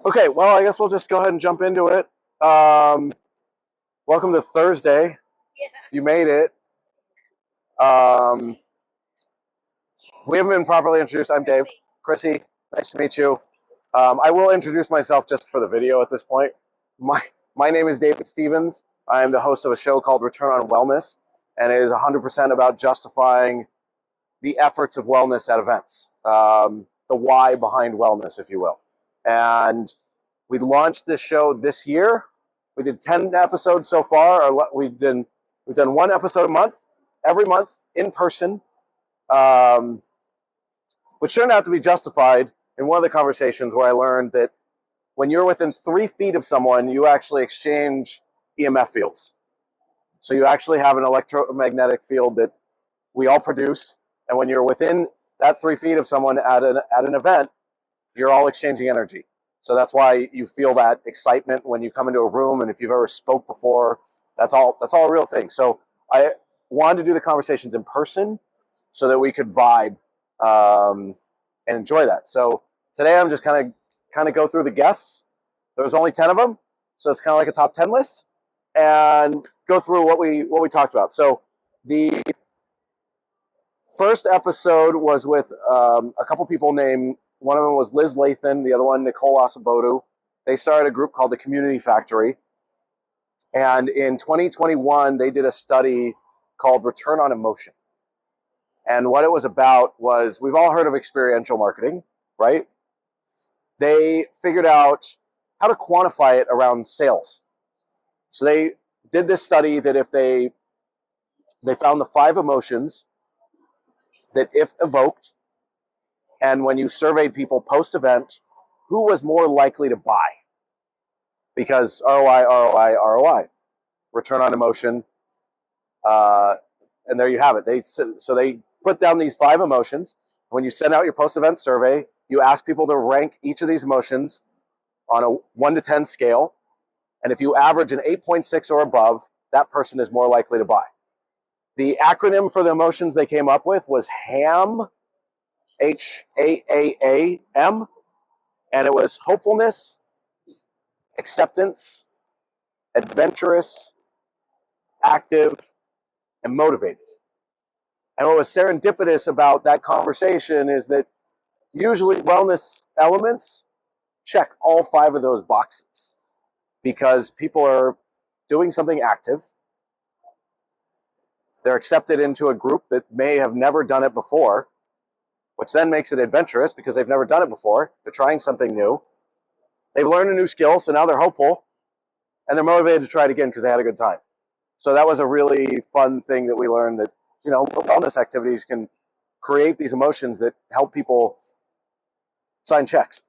Okay, well, I guess we'll just go ahead and jump into it. Um, Welcome to Thursday. You made it. Um, we haven't been properly introduced. I'm Dave. Chrissy, nice to meet you. I will introduce myself just for the video at this point. My name is David Stevens. I am the host of a show called Return on Wellness, and it is 100% about justifying the efforts of wellness at events, the why behind wellness, if you will. And we launched this show this year. We did 10 episodes so far. We've done one episode a month, every month in person, which turned out to be justified in one of the conversations where I learned that when you're within 3 feet of someone, you actually exchange EMF fields. So you actually have an electromagnetic field that we all produce. And when you're within that 3 feet of someone at an event, you're all exchanging energy. So that's why you feel that excitement when you come into a room. And if you've ever spoke before, that's all a real thing. So I wanted to do the conversations in person so that we could vibe and enjoy that. So today I'm just kind of go through the guests. There's only 10 of them, so it's kind of like a top 10 list, and go through what we talked about. So the first episode was with a couple people named, one of them was Liz Lathan, the other one Nicole Asabodu. They started a group called the Community Factory. And in 2021, they did a study called Return on Emotion. And what it was about was, we've all heard of experiential marketing, right? They figured out how to quantify it around sales. So they did this study that if they found the 5 emotions that if evoked, and when you surveyed people post-event, who was more likely to buy? Because ROI, return on emotion, and there you have it. So they put down these 5 emotions. When you send out your post-event survey, you ask people to rank each of these emotions on a 1 to 10 scale, and if you average an 8.6 or above, that person is more likely to buy. The acronym for the emotions they came up with was HAM, HAAAM, and it was hopefulness, acceptance, adventurous, active, and motivated. And what was serendipitous about that conversation is that usually wellness elements check all 5 of those boxes because people are doing something active. They're accepted into a group that may have never done it before, which then makes it adventurous because they've never done it before. They're trying something new. They've learned a new skill, so now they're hopeful, and they're motivated to try it again because they had a good time. So that was a really fun thing that we learned, that, wellness activities can create these emotions that help people sign checks,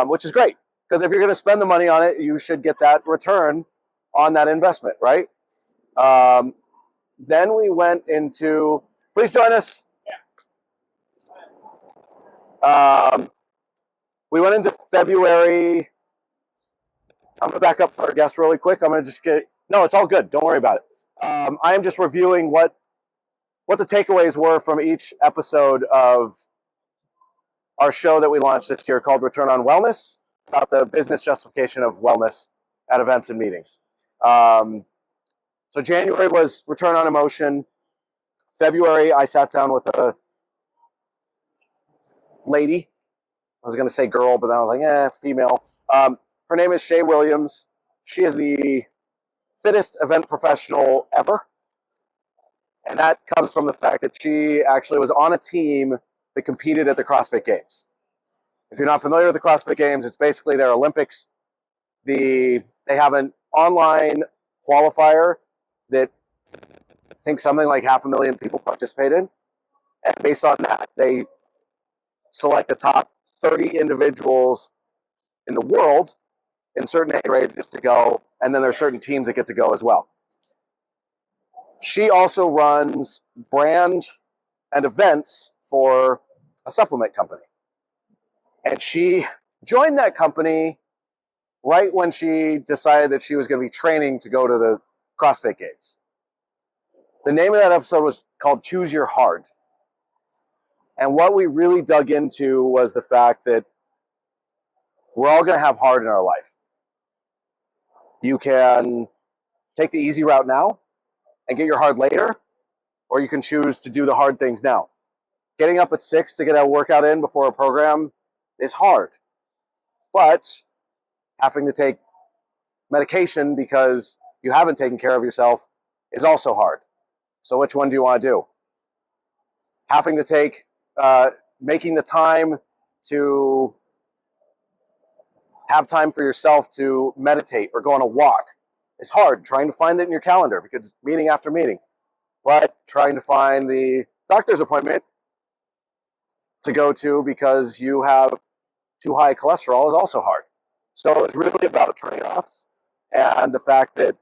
which is great, because if you're going to spend the money on it, you should get that return on that investment, right? Then we went into, please join us. We went into February. I'm going to back up for our guest really quick. I'm going to just no, it's all good. Don't worry about it. I am just reviewing what the takeaways were from each episode of our show that we launched this year called Return on Wellness, about the business justification of wellness at events and meetings. So January was Return on Emotion. February, I sat down with a lady. I was going to say girl, but then I was like, female. Her name is Shay Williams. She is the fittest event professional ever. And that comes from the fact that she actually was on a team that competed at the CrossFit Games. If you're not familiar with the CrossFit Games, it's basically their Olympics. They have an online qualifier that I think something like 500,000 people participate in. And based on that, they select the top 30 individuals in the world in certain age ranges to go, and then there's certain teams that get to go as well. She also runs brand and events for a supplement company. And she joined that company right when she decided that she was going to be training to go to the CrossFit Games. The name of that episode was called Choose Your Hard. And what we really dug into was the fact that We're all going to have hard in our life. You can take the easy route now and get your hard later, or you can choose to do the hard things now. Getting up at 6 to get a workout in before a program is hard, but having to take medication because you haven't taken care of yourself is also hard. So which one do you want to do? Having to take, making the time to have time for yourself to meditate or go on a walk is hard. Trying to find it in your calendar because meeting after meeting, but trying to find the doctor's appointment to go to because you have too high cholesterol is also hard. So it's really about trade-offs and the fact that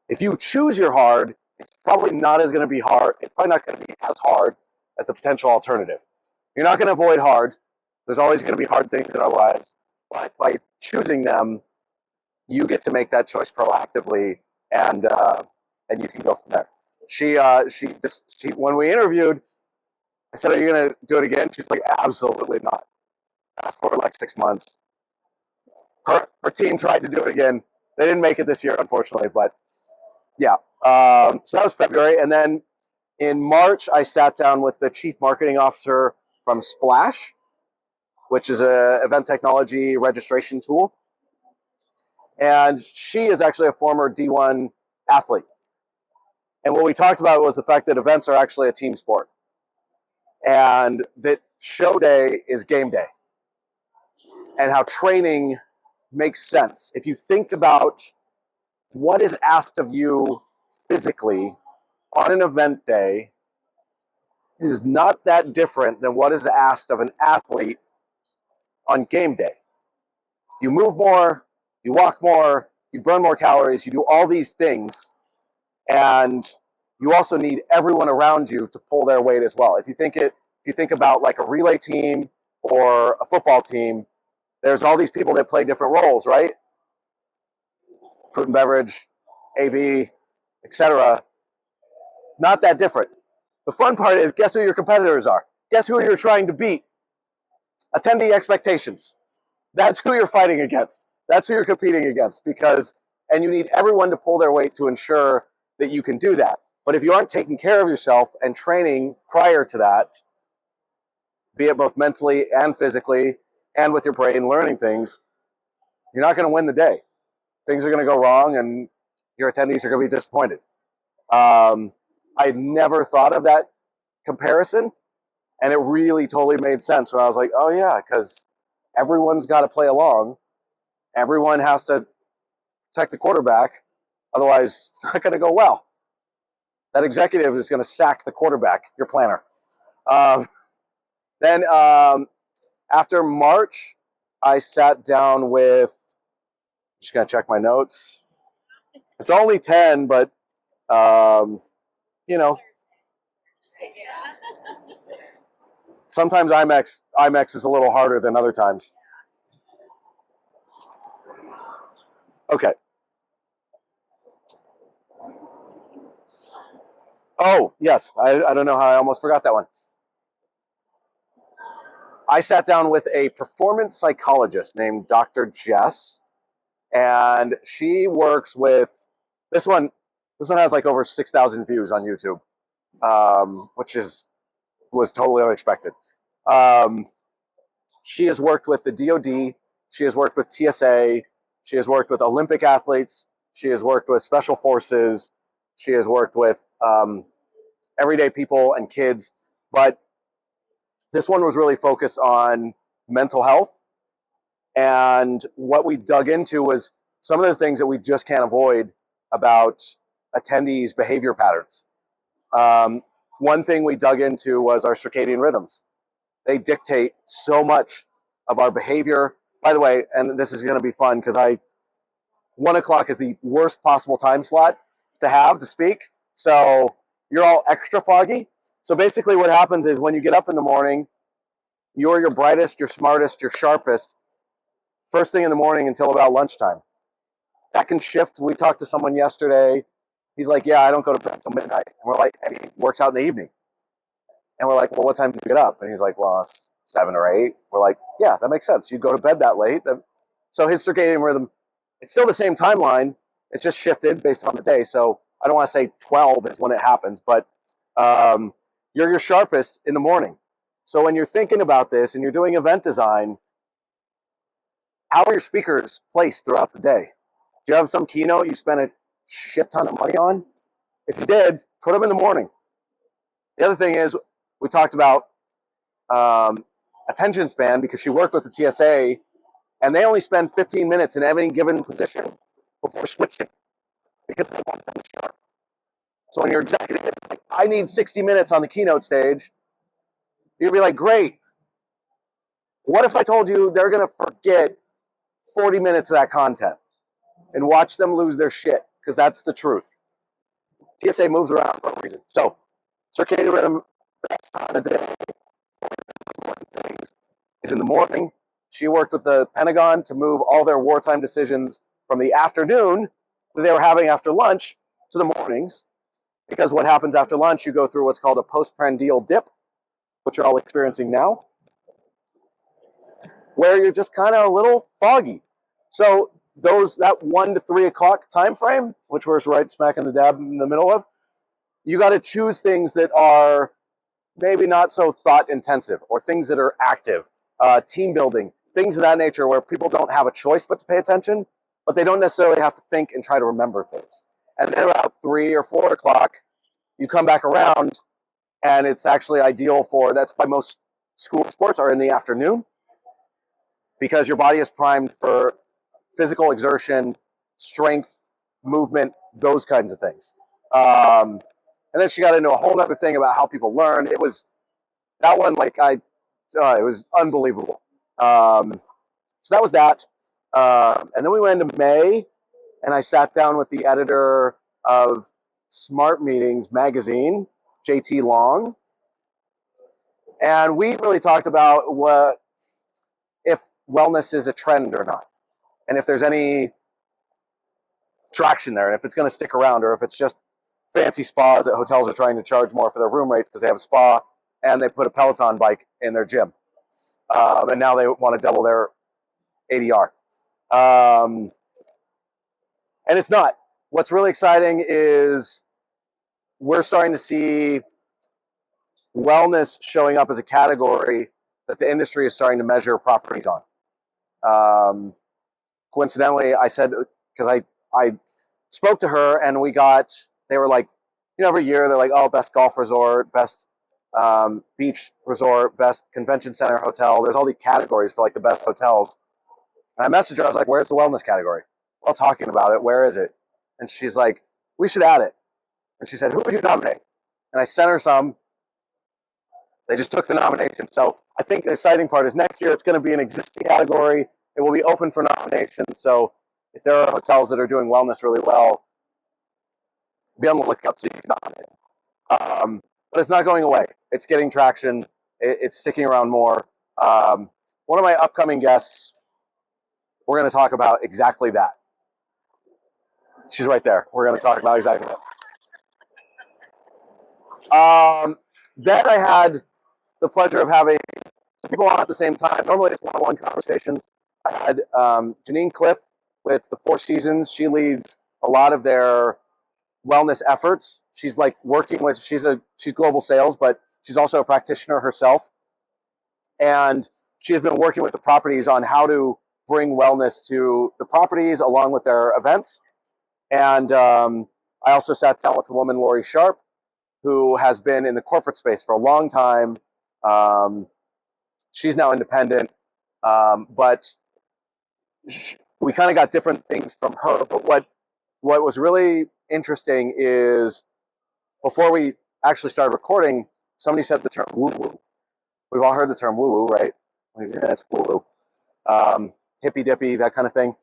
if you choose your hard, it's probably not as going to be hard. It's probably not going to be as hard as the potential alternative. You're not going to avoid hard. There's always going to be hard things in our lives. But by choosing them, you get to make that choice proactively, and you can go from there. She when we interviewed, I said, "Are you going to do it again?" She's like, "Absolutely not." Fast forward like 6 months. Her team tried to do it again. They didn't make it this year, unfortunately, but yeah. So that was February. And then in March, I sat down with the chief marketing officer from Splash, which is an event technology registration tool. And she is actually a former D1 athlete. And what we talked about was the fact that events are actually a team sport. And that show day is game day. And how training makes sense. If you think about what is asked of you physically on an event day, is not that different than what is asked of an athlete on game day. You move more, you walk more, you burn more calories, you do all these things, and you also need everyone around you to pull their weight as well. If you think about like a relay team or a football team, there's all these people that play different roles, right? Food and beverage, AV, etc. Not that different. The fun part is, guess who your competitors are? Guess who you're trying to beat? Attendee expectations. That's who you're fighting against. That's who you're competing against, and you need everyone to pull their weight to ensure that you can do that. But if you aren't taking care of yourself and training prior to that, be it both mentally and physically and with your brain learning things, you're not going to win the day. Things are going to go wrong and your attendees are going to be disappointed. I never thought of that comparison, and it really totally made sense when I was like, oh yeah, because everyone's got to play along. Everyone has to protect the quarterback. Otherwise, it's not going to go well. That executive is going to sack the quarterback, your planner. Then after March, I sat down with, just going to check my notes. It's only 10, but, you know, sometimes IMEX is a little harder than other times. Okay. Oh, yes. I don't know how I almost forgot that one. I sat down with a performance psychologist named Dr. Jess, and she works with this one. This one has like over 6,000 views on YouTube, which was totally unexpected. She has worked with the DoD. She has worked with TSA. She has worked with Olympic athletes. She has worked with special forces. She has worked with everyday people and kids. But this one was really focused on mental health. And what we dug into was some of the things that we just can't avoid about attendees' behavior patterns. One thing we dug into was our circadian rhythms. They dictate so much of our behavior. By the way, and this is going to be fun because 1 o'clock is the worst possible time slot to speak. So you're all extra foggy. So basically what happens is when you get up in the morning, you're your brightest, your smartest, your sharpest first thing in the morning until about lunchtime. That can shift. We talked to someone yesterday. He's like, yeah, I don't go to bed until midnight. And we're like, and he works out in the evening. And we're like, well, what time do you get up? And he's like, well, it's 7 or 8. We're like, yeah, that makes sense. You go to bed that late. So his circadian rhythm, it's still the same timeline. It's just shifted based on the day. So I don't want to say 12 is when it happens, but you're your sharpest in the morning. So when you're thinking about this and you're doing event design, how are your speakers placed throughout the day? Do you have some keynote you spent a shit ton of money on? If you did, put them in the morning. The other thing is, we talked about attention span, because she worked with the TSA, and they only spend 15 minutes in any given position before switching, because they want them sharp. So when you're executive, it's like, I need 60 minutes on the keynote stage, you'd be like, great. What if I told you they're going to forget 40 minutes of that content and watch them lose their shit? Because that's the truth. TSA moves around for a reason. So circadian rhythm, best time of the day, things is in the morning. She worked with the Pentagon to move all their wartime decisions from the afternoon that they were having after lunch to the mornings. Because what happens after lunch, you go through what's called a postprandial dip, which you're all experiencing now, where you're just kind of a little foggy. So that 1 to 3 o'clock time frame, which we're right smack in the middle of, you got to choose things that are maybe not so thought intensive, or things that are active, team building, things of that nature, where people don't have a choice but to pay attention, but they don't necessarily have to think and try to remember things. And then about 3 or 4 o'clock, you come back around, and it's actually ideal for, that's why most school sports are in the afternoon, because your body is primed for physical exertion, strength, movement, those kinds of things. And then she got into a whole other thing about how people learn. It was that one, like it was unbelievable. So that was that. And then we went into May, and I sat down with the editor of Smart Meetings magazine, JT Long, and we really talked about if wellness is a trend or not, and if there's any traction there, and if it's going to stick around, or if it's just fancy spas that hotels are trying to charge more for their room rates because they have a spa and they put a Peloton bike in their gym. And now they want to double their ADR. And it's not. What's really exciting is we're starting to see wellness showing up as a category that the industry is starting to measure properties on. Coincidentally, I said, because I spoke to her, and they were like, every year they're like, oh, best golf resort, best beach resort, best convention center hotel. There's all these categories for like the best hotels. And I messaged her, I was like, where's the wellness category? We're all talking about it. Where is it? And she's like, we should add it. And she said, who would you nominate? And I sent her some. They just took the nomination. So I think the exciting part is next year it's going to be an existing category. It will be open for nomination. So if there are hotels that are doing wellness really well, be on the lookout so you can nominate. But it's not going away. It's getting traction. It's sticking around more. One of my upcoming guests, we're going to talk about exactly that. She's right there. We're going to talk about exactly that. Then I had the pleasure of having people on at the same time. Normally it's one-on-one conversations. I had Janine Cliff with the Four Seasons. She leads a lot of their wellness efforts. She's like working with, she's global sales, but she's also a practitioner herself. And she has been working with the properties on how to bring wellness to the properties along with their events. And I also sat down with a woman, Lori Sharp, who has been in the corporate space for a long time. She's now independent, but we kind of got different things from her. But what was really interesting is before we actually started recording, somebody said the term woo-woo. We've all heard the term woo-woo, right? Yeah, it's woo-woo. Hippy-dippy, that kind of thing.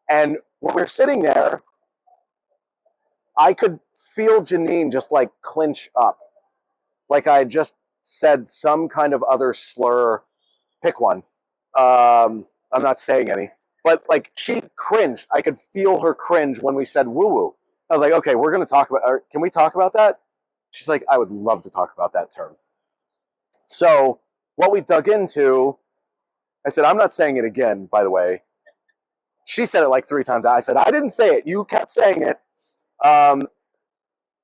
And when we were sitting there, I could feel Janine just like clinch up. Like I had just said some kind of other slur. Pick one. I'm not saying any. But like she cringed. I could feel her cringe when we said woo-woo. I was like, okay, we're going to talk about, or can we talk about that? She's like, I would love to talk about that term. So what we dug into, I said, I'm not saying it again, by the way. She said it like 3 times. I said, I didn't say it. You kept saying it.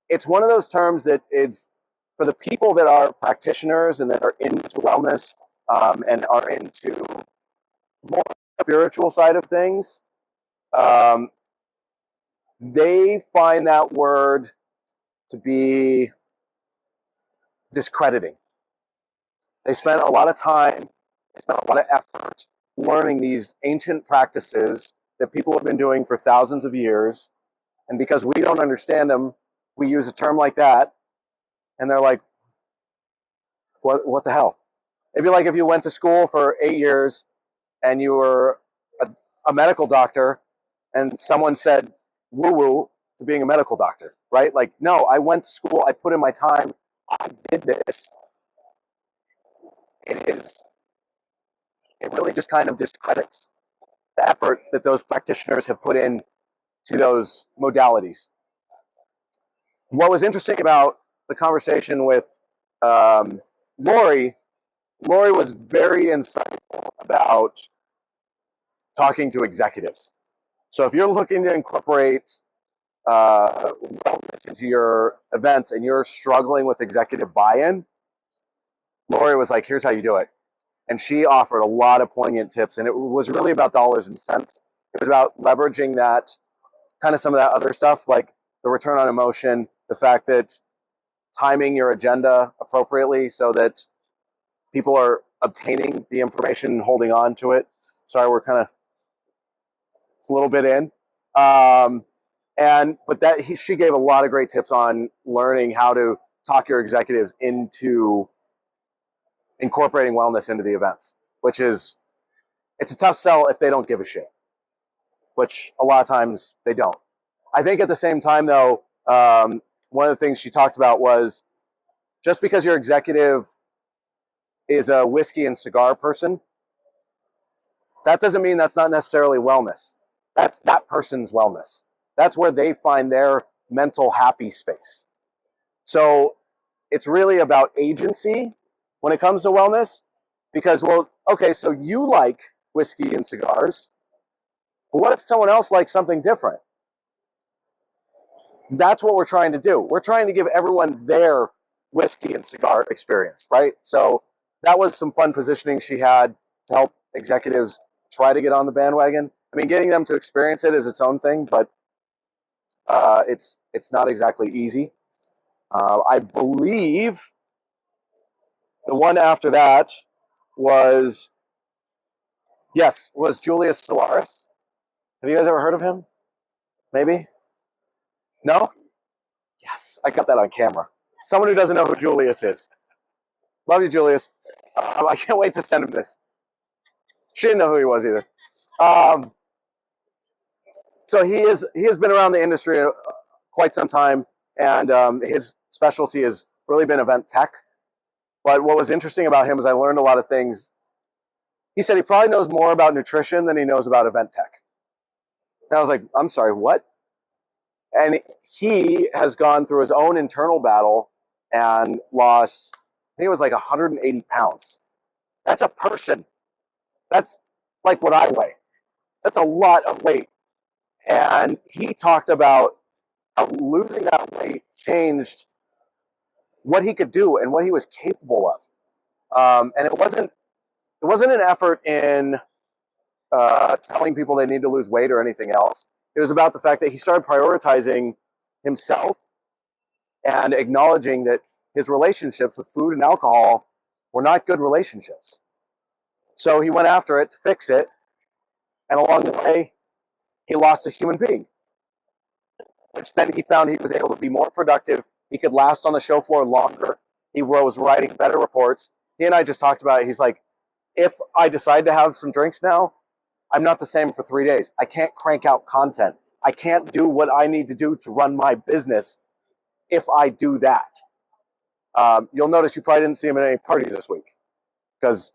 It's one of those terms that it's for the people that are practitioners and that are into wellness and are into more spiritual side of things. They find that word to be discrediting. They spent a lot of time, they spent a lot of effort learning these ancient practices that people have been doing for thousands of years. And because we don't understand them, we use a term like that, and they're like, what the hell? It'd be like if you went to school for 8 years and you were a medical doctor and someone said woo-woo to being a medical doctor, right? Like, no, I went to school, I put in my time, I did this. It really just kind of discredits the effort that those practitioners have put in to those modalities. What was interesting about the conversation with Lori was very insightful about talking to executives. So if you're looking to incorporate wellness into your events and you're struggling with executive buy-in, Lori was like, here's how you do it. And she offered a lot of poignant tips, and it was really about dollars and cents. It was about leveraging that, kind of some of that other stuff, like the return on emotion, the fact that timing your agenda appropriately so that people are obtaining the information and holding on to it. Sorry, we're kind of a little bit in. She gave a lot of great tips on learning how to talk your executives into incorporating wellness into the events, which is, it's a tough sell if they don't give a shit, which a lot of times they don't. I think at the same time, though, one of the things she talked about was just because your executive is a whiskey and cigar person, that doesn't mean that's not necessarily wellness. That's that person's wellness. That's where they find their mental happy space. So it's really about agency when it comes to wellness, because, well, okay, so you like whiskey and cigars, but what if someone else likes something different? That's what we're trying to do. We're trying to give everyone their whiskey and cigar experience, right? So that was some fun positioning she had to help executives try to get on the bandwagon. I mean, getting them to experience it is its own thing, but it's not exactly easy. I believe the one after that was Julius Solaris. Have you guys ever heard of him? Maybe? No? Yes, I got that on camera. Someone who doesn't know who Julius is. Love you, Julius. I can't wait to send him this. She didn't know who he was either. So he has been around the industry quite some time, and his specialty has really been event tech. But what was interesting about him is I learned a lot of things. He said he probably knows more about nutrition than he knows about event tech. And I was like, I'm sorry, what? And he has gone through his own internal battle and lost, I think it was like 180 pounds. That's a person. That's like what I weigh. That's a lot of weight. And he talked about how losing that weight changed what he could do and what he was capable of. And it wasn't an effort in telling people they need to lose weight or anything else. It was about the fact that he started prioritizing himself and acknowledging that his relationships with food and alcohol were not good relationships. So he went after it to fix it. And along the way, he lost a human being, which then he found he was able to be more productive. He could last on the show floor longer. He was writing better reports. He and I just talked about it. He's like, if I decide to have some drinks now, I'm not the same for 3 days. I can't crank out content. I can't do what I need to do to run my business if I do that. You'll notice you probably didn't see him at any parties this week because,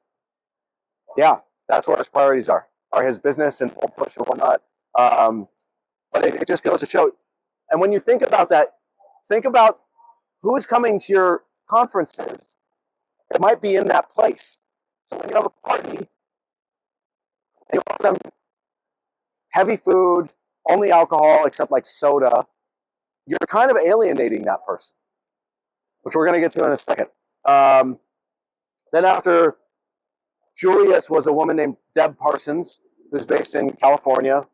yeah, that's where his priorities are his business and push and whatnot. But it just goes to show. And when you think about that, think about who is coming to your conferences that might be in that place. So when you have a party and you offer them heavy food, only alcohol except like soda, you're kind of alienating that person, which we're going to get to in a second. Then after Julius was a woman named Deb Parsons, who's based in California.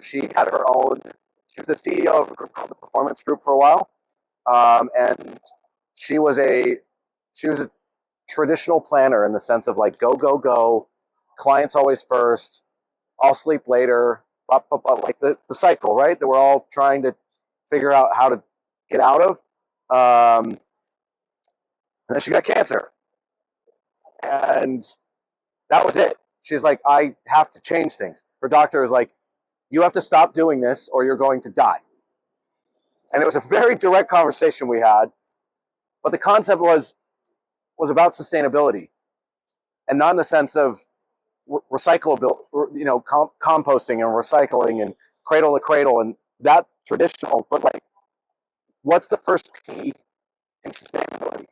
She had her own, she was the CEO of a group called the Performance Group for a while. And she was a traditional planner in the sense of like, go, go, go, clients always first, I'll sleep later, like the cycle, right? That we're all trying to figure out how to get out of. And then she got cancer. And that was it. She's like, I have to change things. Her doctor is like, you have to stop doing this or you're going to die. And it was a very direct conversation we had. But the concept was about sustainability, and not in the sense of recyclable, composting and recycling and cradle to cradle and that traditional, but like, what's the first P in sustainability?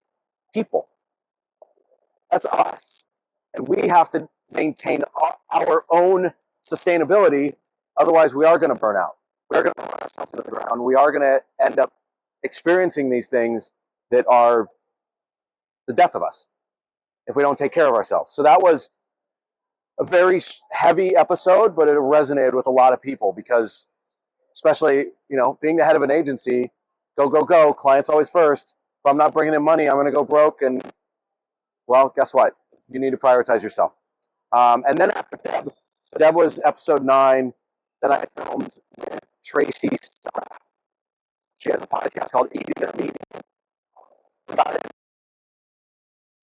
People. That's us. And we have to maintain our own sustainability. Otherwise, we are going to burn out. We are going to run ourselves into the ground. We are going to end up experiencing these things that are the death of us if we don't take care of ourselves. So that was a very heavy episode, but it resonated with a lot of people because, especially, being the head of an agency, go, go, go, clients always first. If I'm not bringing in money, I'm going to go broke. And, well, guess what? You need to prioritize yourself. And then after Deb was episode 9 that I filmed with Tracy Straff. She has a podcast called Eating Their Meeting. Got it.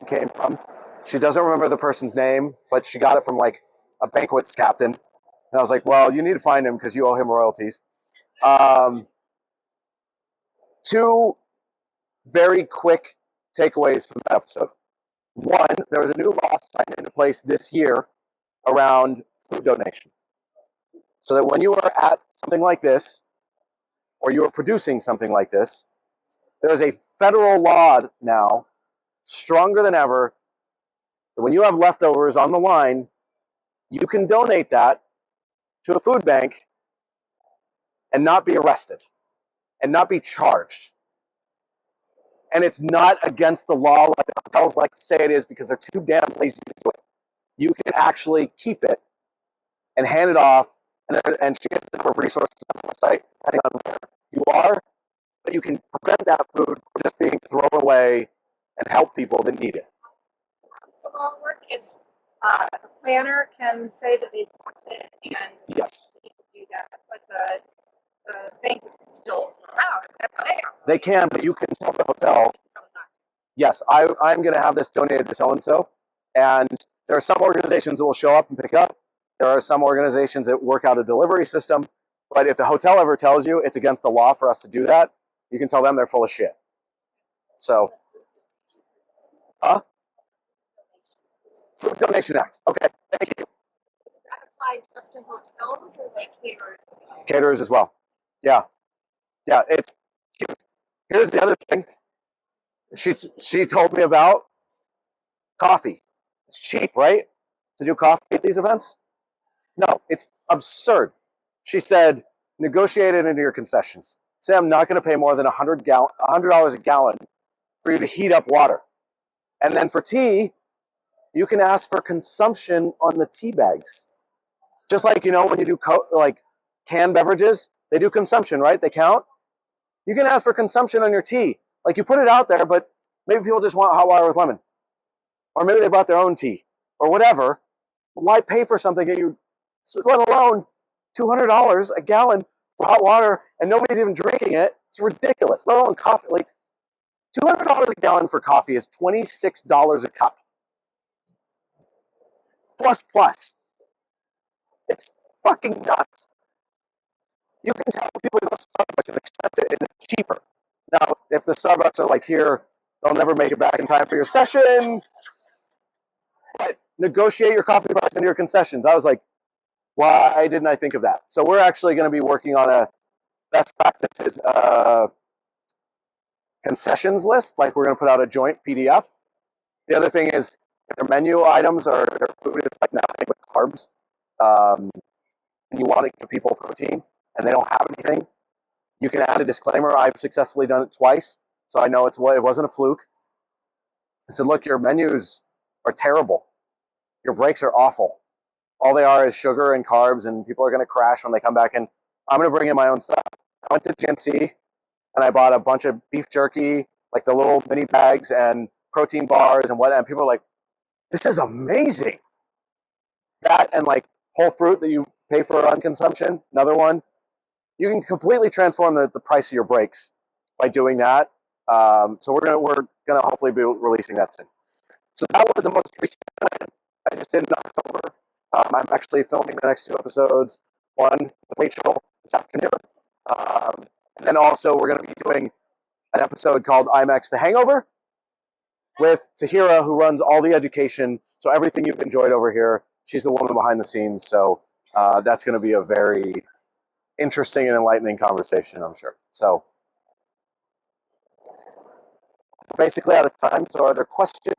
Came from. She doesn't remember the person's name, but she got it from like a banquets captain. And I was like, well, you need to find him because you owe him royalties. 2 very quick takeaways from that episode. 1, there was a new law signed into place this year around food donation. So that when you are at something like this, or you are producing something like this, there's a federal law now, stronger than ever, that when you have leftovers on the line, you can donate that to a food bank and not be arrested and not be charged. And it's not against the law like the hotels like to say it is because they're too damn lazy to do it. You can actually keep it and hand it off, and she gets the resources on the website, depending on where you are, but you can prevent that food from just being thrown away and help people that need it. How does the law work? It's the planner can say that they want it, and yes, they can do that, but the banquets can still throw out. That's how they are. They can, but you can tell the hotel, yes, I'm going to have this donated to so-and-so. And there are some organizations that will show up and pick it up. There are some organizations that work out a delivery system. But if the hotel ever tells you it's against the law for us to do that, you can tell them they're full of shit. So, Food Donation Act. Okay, thank you. Does that apply just to hotels or like caterers? Caterers as well. Yeah. It's here's the other thing. She told me about coffee. It's cheap, right? To do coffee at these events? No, it's absurd. She said, negotiate it into your concessions. Say I'm not going to pay more than $100 a gallon for you to heat up water. And then for tea, you can ask for consumption on the tea bags. Just like, when you do like canned beverages, they do consumption, right? They count. You can ask for consumption on your tea. Like you put it out there, but maybe people just want hot water with lemon. Or maybe they brought their own tea or whatever. Why pay for something that you, let alone $200 a gallon for hot water and nobody's even drinking it? It's ridiculous. Let alone coffee. Like $200 a gallon for coffee is $26 a cup. Plus. It's fucking nuts. You can tell people to go to Starbucks and expensive and it's cheaper. Now, if the Starbucks are like here, they'll never make it back in time for your session. But negotiate your coffee price into your concessions. I was like, why didn't I think of that? So we're actually going to be working on a best practices concessions list. Like we're going to put out a joint PDF. The other thing is If their menu items or their food is like nothing but carbs, and you want to give people protein and they don't have anything, you can add a disclaimer. I've successfully done it twice, so I know it wasn't a fluke. I said, look, your menus are terrible. Your breaks are awful. All they are is sugar and carbs, and people are going to crash when they come back. And I'm going to bring in my own stuff. I went to GNC and I bought a bunch of beef jerky, like the little mini bags, and protein bars and whatnot. And people are like, this is amazing. That and like whole fruit that you pay for on consumption, another one. You can completely transform the price of your breaks by doing that. So we're gonna hopefully be releasing that soon. So that was the most recent one I just did in October. I'm actually filming the next two episodes. One with Rachel this afternoon, and then also we're going to be doing an episode called IMEX The Hangover with Tahira, who runs all the education. So everything you've enjoyed over here, she's the woman behind the scenes. So that's going to be a very interesting and enlightening conversation, I'm sure. So basically out of time. So are there questions